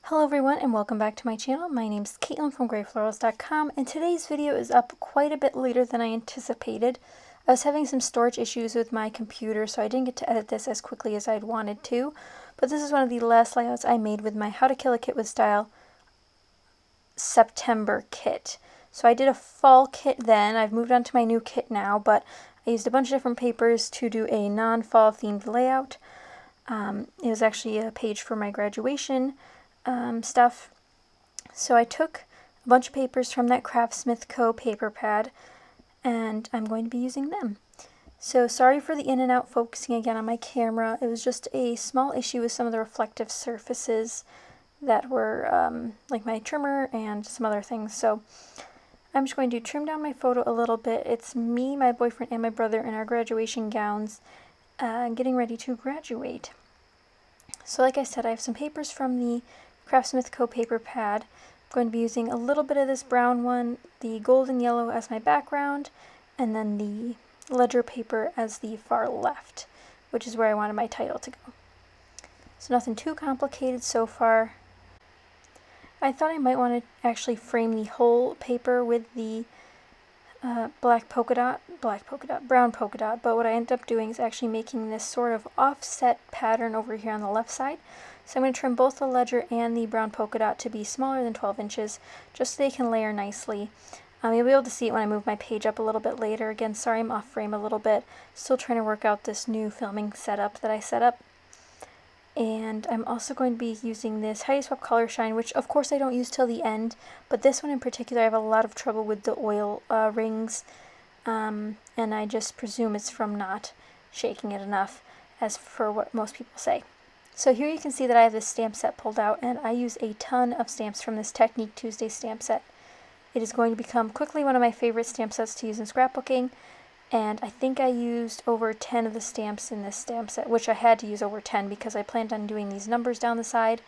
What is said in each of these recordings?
Hello everyone and welcome back to my channel. My name is Caitlin from Florals.com and today's video is up quite a bit later than I anticipated. I was having some storage issues with my computer, so I didn't get to edit this as quickly as I'd wanted to, but this is one of the last layouts I made with my How to Kill a Kit with Style September kit. So I did a fall kit then. I've moved on to my new kit now, but I used a bunch of different papers to do a non-fall themed layout. It was actually a page for my graduation stuff. So I took a bunch of papers from that Craftsmith Co. paper pad, and I'm going to be using them. So sorry for the in and out focusing again on my camera. It was just a small issue with some of the reflective surfaces that were like my trimmer and some other things. So I'm just going to trim down my photo a little bit. It's me, my boyfriend, and my brother in our graduation gowns getting ready to graduate. So like I said, I have some papers from the Craftsmith Co. paper pad. I'm going to be using a little bit of this brown one, the gold and yellow as my background, and then the ledger paper as the far left, which is where I wanted my title to go. So nothing too complicated so far. I thought I might want to actually frame the whole paper with the brown polka dot, but what I ended up doing is actually making this sort of offset pattern over here on the left side. So I'm going to trim both the ledger and the brown polka dot to be smaller than 12 inches, just so they can layer nicely. You'll be able to see it when I move my page up a little bit later. Again, sorry I'm off frame a little bit. Still trying to work out this new filming setup that I set up. And I'm also going to be using this Heidi Swapp Color Shine, which of course I don't use till the end, but this one in particular I have a lot of trouble with the oil rings, and I just presume it's from not shaking it enough, as for what most people say. So here you can see that I have this stamp set pulled out, and I use a ton of stamps from this Technique Tuesday stamp set. It is going to become quickly one of my favorite stamp sets to use in scrapbooking, and I think I used over 10 of the stamps in this stamp set, which I had to use over 10 because I planned on doing these numbers down the side.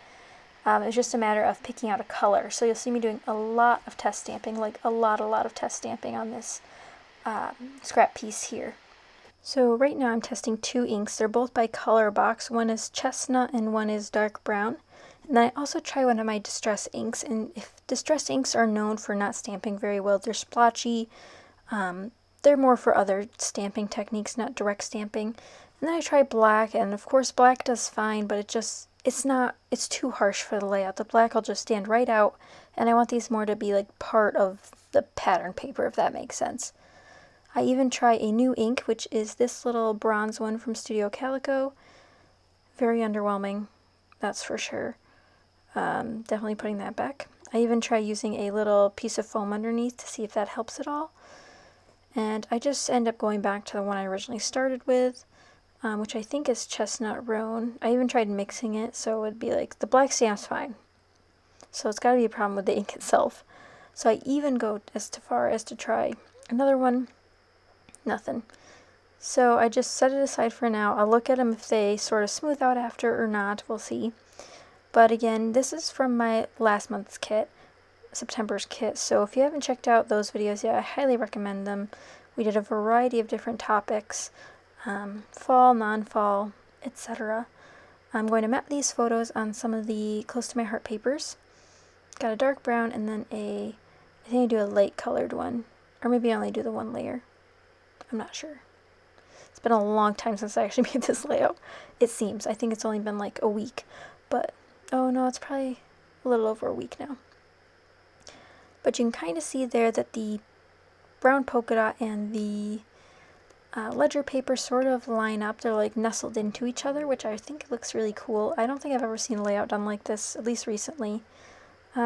It's just a matter of picking out a color. So you'll see me doing a lot of test stamping, like a lot of test stamping on this scrap piece here. So right now I'm testing two inks. They're both by Color Box. One is chestnut and one is dark brown. And then I also try one of my distress inks, and if distress inks are known for not stamping very well, they're splotchy. They're more for other stamping techniques, not direct stamping. And then I try black, and of course black does fine, but it's too harsh for the layout. The black will just stand right out, and I want these more to be like part of the pattern paper, if that makes sense. I even try a new ink, which is this little bronze one from Studio Calico. Very underwhelming, that's for sure. Definitely putting that back. I even try using a little piece of foam underneath to see if that helps at all. And I just end up going back to the one I originally started with, which I think is Chestnut Roan. I even tried mixing it, so it would be like, the black stamp's fine. So it's got to be a problem with the ink itself. So I even go as far as to try another one. Nothing. So I just set it aside for now. I'll look at them if they sort of smooth out after or not. We'll see. But again, this is from my last month's kit, September's kit. So if you haven't checked out those videos yet, I highly recommend them. We did a variety of different topics, fall, non-fall, etc. I'm going to map these photos on some of the close to my heart papers. Got a dark brown and then I think I do a light colored one, or maybe I only do the one layer. I'm not sure. It's been a long time since I actually made this layout. It seems. I think it's only been like a week. But, oh no, it's probably a little over a week now. But you can kind of see there that the brown polka dot and the ledger paper sort of line up. They're like nestled into each other, which I think looks really cool. I don't think I've ever seen a layout done like this, at least recently.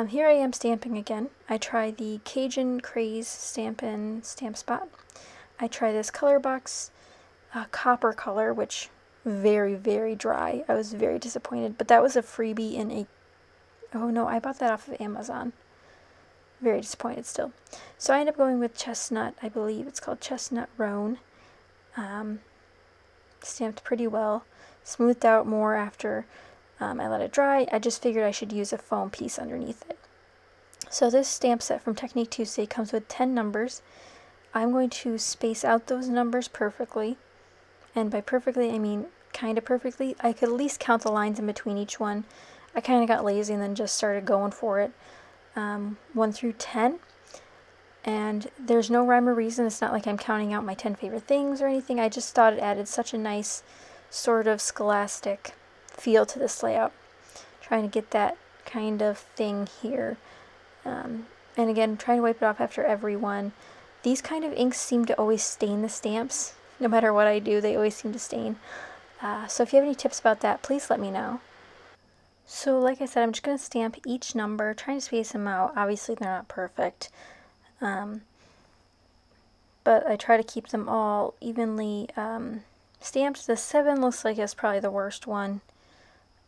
Here I am stamping again. I try the Cajun Craze stamp spot. I try this Color Box copper color, which very, very dry. I was very disappointed, but that was a freebie in a... Oh no, I bought that off of Amazon. Very disappointed still. So I ended up going with Chestnut. I believe it's called Chestnut Roan. Stamped pretty well. Smoothed out more after I let it dry. I just figured I should use a foam piece underneath it. So this stamp set from Technique Tuesday comes with 10 numbers. I'm going to space out those numbers perfectly, and by perfectly I mean kind of perfectly. I could at least count the lines in between each one. I kind of got lazy and then just started going for it. 1 through 10. And there's no rhyme or reason. It's not like I'm counting out my 10 favorite things or anything. I just thought it added such a nice sort of scholastic feel to this layout. Trying to get that kind of thing here. And again, trying to wipe it off after every one. These kind of inks seem to always stain the stamps. No matter what I do, they always seem to stain. So if you have any tips about that, please let me know. So like I said, I'm just going to stamp each number, trying to space them out. Obviously they're not perfect. But I try to keep them all evenly stamped. The 7 looks like it's probably the worst one.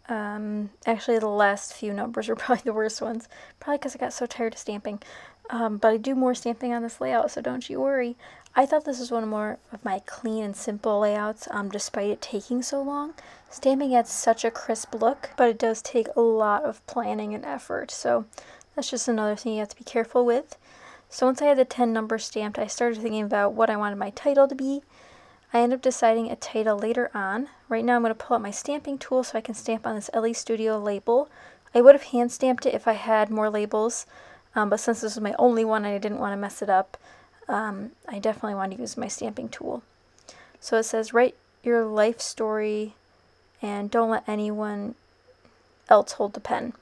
Actually, the last few numbers are probably the worst ones. Probably because I got so tired of stamping. But I do more stamping on this layout, so don't you worry. I thought this was one more of my clean and simple layouts, despite it taking so long. Stamping adds such a crisp look, but it does take a lot of planning and effort. So that's just another thing you have to be careful with. So once I had the 10 numbers stamped, I started thinking about what I wanted my title to be. I ended up deciding a title later on. Right now I'm going to pull out my stamping tool so I can stamp on this LE Studio label. I would have hand stamped it if I had more labels, but since this was my only one and I didn't want to mess it up, I definitely want to use my stamping tool. So it says, write your life story and don't let anyone else hold the pen.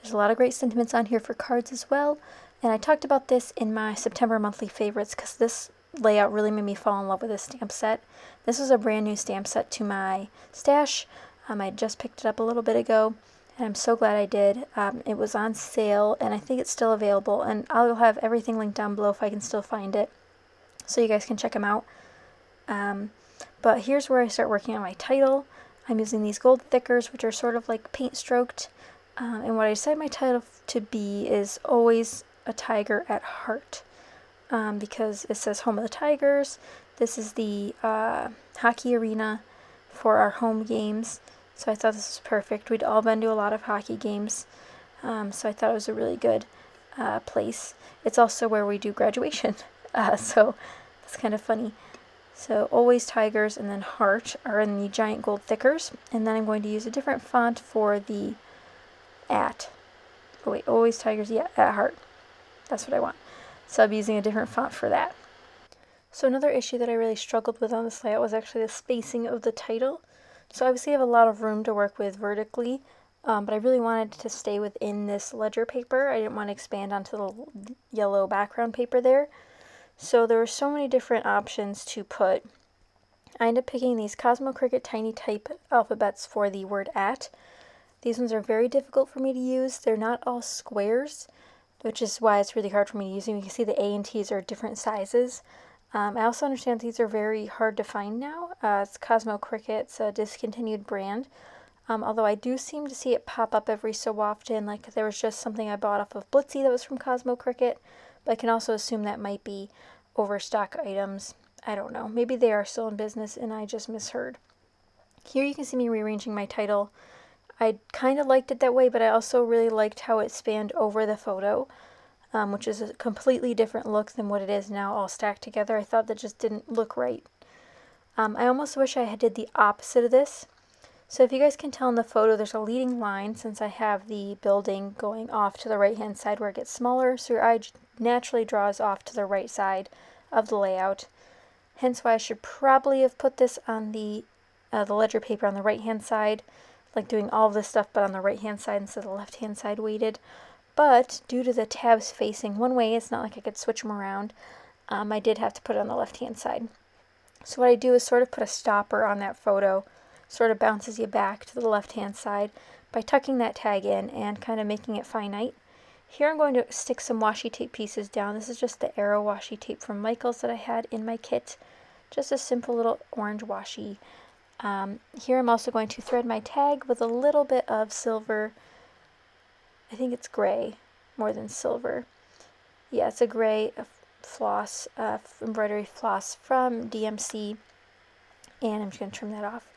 There's a lot of great sentiments on here for cards as well. And I talked about this in my September monthly favorites because this layout really made me fall in love with this stamp set. This was a brand new stamp set to my stash. I just picked it up a little bit ago and I'm so glad I did. It was on sale and I think it's still available, and I'll have everything linked down below if I can still find it so you guys can check them out. But here's where I start working on my title. I'm using these gold thickers, which are sort of like paint stroked, and what I decided my title to be is Always a Tiger at Heart, because it says Home of the Tigers. This is the hockey arena for our home games, so I thought this was perfect. We'd all been to a lot of hockey games, so I thought it was a really good place. It's also where we do graduation, so it's kind of funny. So Always Tigers and then Heart are in the giant gold thickers, and then I'm going to use a different font for the at. Oh wait, Always Tigers, yeah, at Heart. That's what I want. So I'll be using a different font for that. So another issue that I really struggled with on this layout was actually the spacing of the title. So obviously I have a lot of room to work with vertically, but I really wanted to stay within this ledger paper. I didn't want to expand onto the yellow background paper there. So there were so many different options to put. I ended up picking these Cosmo Cricut Tiny Type alphabets for the word at. These ones are very difficult for me to use. They're not all squares, which is why it's really hard for me to use them. You can see the A and T's are different sizes. I also understand these are very hard to find now. It's Cosmo Cricut. It's a discontinued brand. Although I do seem to see it pop up every so often. Like there was just something I bought off of Blitzy that was from Cosmo Cricut. But I can also assume that might be overstock items. I don't know. Maybe they are still in business and I just misheard. Here you can see me rearranging my title. I kind of liked it that way, but I also really liked how it spanned over the photo, which is a completely different look than what it is now all stacked together. I thought that just didn't look right. I almost wish I did the opposite of this. So if you guys can tell in the photo, there's a leading line since I have the building going off to the right hand side where it gets smaller, so your eye naturally draws off to the right side of the layout. Hence why I should probably have put this on the ledger paper on the right hand side, like doing all of this stuff but on the right hand side instead of the left hand side weighted. But due to the tabs facing one way, it's not like I could switch them around. I did have to put it on the left hand side. So what I do is sort of put a stopper on that photo, sort of bounces you back to the left hand side by tucking that tag in and kind of making it finite. Here I'm going to stick some washi tape pieces down. This is just the Arrow washi tape from Michaels that I had in my kit. Just a simple little orange washi. Here I'm also going to thread my tag with a little bit of silver. I think it's gray more than silver. Yeah, it's a gray floss, embroidery floss from DMC. And I'm just going to trim that off.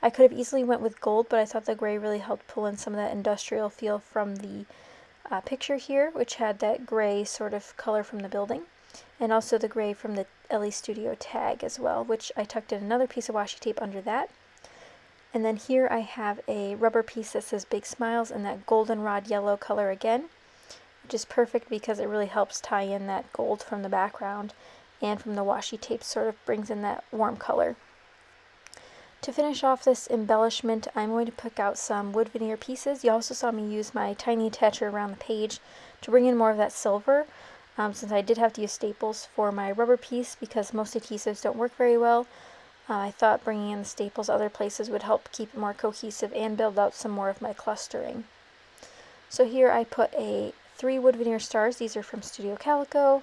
I could have easily went with gold, but I thought the gray really helped pull in some of that industrial feel from the picture here, which had that gray sort of color from the building, and also the gray from the LE Studio tag as well, which I tucked in another piece of washi tape under that. And then here I have a rubber piece that says Big Smiles in that goldenrod yellow color again, which is perfect because it really helps tie in that gold from the background, and from the washi tape sort of brings in that warm color. To finish off this embellishment, I'm going to pick out some wood veneer pieces. You also saw me use my tiny attacher around the page to bring in more of that silver, since I did have to use staples for my rubber piece because most adhesives don't work very well. I thought bringing in the staples other places would help keep it more cohesive and build out some more of my clustering. So here I put 3 wood veneer stars. These are from Studio Calico,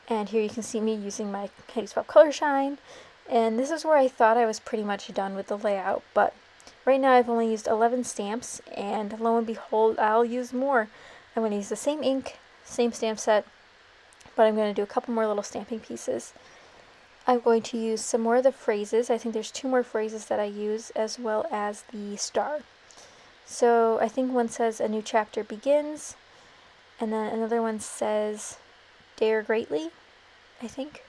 and here you can see me using my Heidi Swapp Color Shine. And this is where I thought I was pretty much done with the layout, but right now I've only used 11 stamps, and lo and behold, I'll use more. I'm going to use the same ink, same stamp set, but I'm going to do a couple more little stamping pieces. I'm going to use some more of the phrases. I think there's 2 more phrases that I use, as well as the star. So I think one says a new chapter begins, and then another one says dare greatly, I think,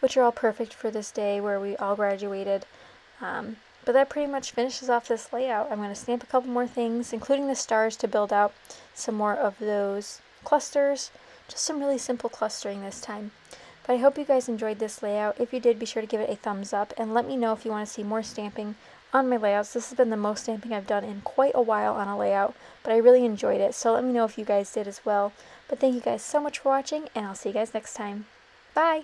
which are all perfect for this day where we all graduated. But that pretty much finishes off this layout. I'm going to stamp a couple more things, including the stars, to build out some more of those clusters. Just some really simple clustering this time. But I hope you guys enjoyed this layout. If you did, be sure to give it a thumbs up, and let me know if you want to see more stamping on my layouts. This has been the most stamping I've done in quite a while on a layout, but I really enjoyed it, so let me know if you guys did as well. But thank you guys so much for watching, and I'll see you guys next time. Bye!